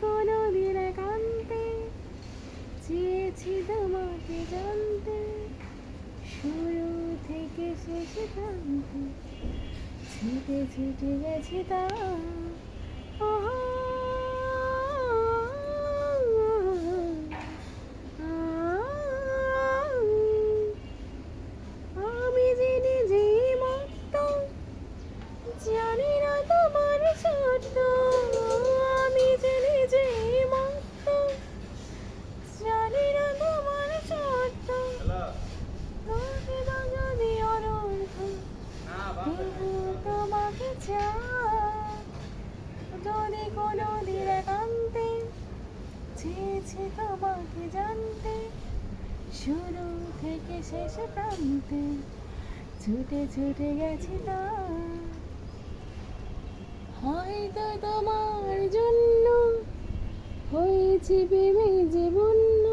কোনো দিন একান্তে চেয়েছি তোমাকে জানতে, শুরু থেকে শেষ প্রান্তে ছুটে ছুটে গেছে তা। আমি যে নিজেই মত্ত, জানি না তোমার সত্য। আমি যে নিজেই মত্ত, জানি না তোমার সত্য। প্রতিটা যদি অনর্থ, তবু তোমাকে চাই। যদি কোনো দিন একান্তে চেয়েছি তোমাকে জানতে, শুরু থেকে শেষ প্রান্তে ছুটে ছুটে গেছি তা। হয়তো তোমার জন্য হয়েছি প্রেমে যে বন্য,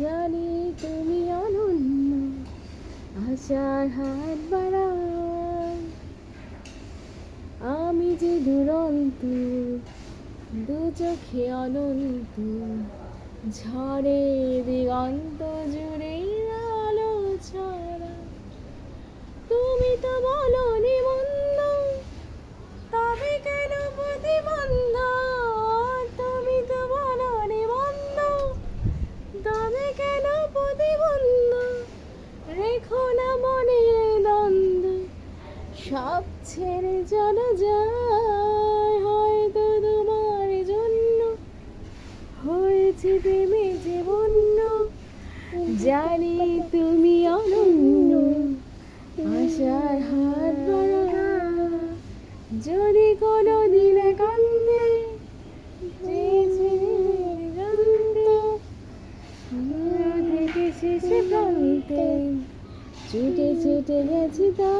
জানি তুমি অনন্য, আশার হাত বাড়াও। আমি যে দুরন্ত, দু চোখে অনন্ত, ঝড়ে দিগন্ত জুড়ে আলো ছড়া। তুমি তো বলনি মন্দ, তবে কেন প্রতিবন্ধ? তুমি তো বলনি মন্দ, তবে কেন প্রতিবন্ধ? রেখো না মনে দ্বন্দ্ব, সব ছেড়ে চলে যায়। হয়তো তোমার জন্য হয়েছি প্রেমে যে বন্য, জানি তুমি অনন্য, আশার হাত বাড়াও। যদি কোনো দিন একান্তে চেয়েছি জানতে, শুরু থেকে শেষ প্রান্তে ছুটে ছুটে গেছি তা।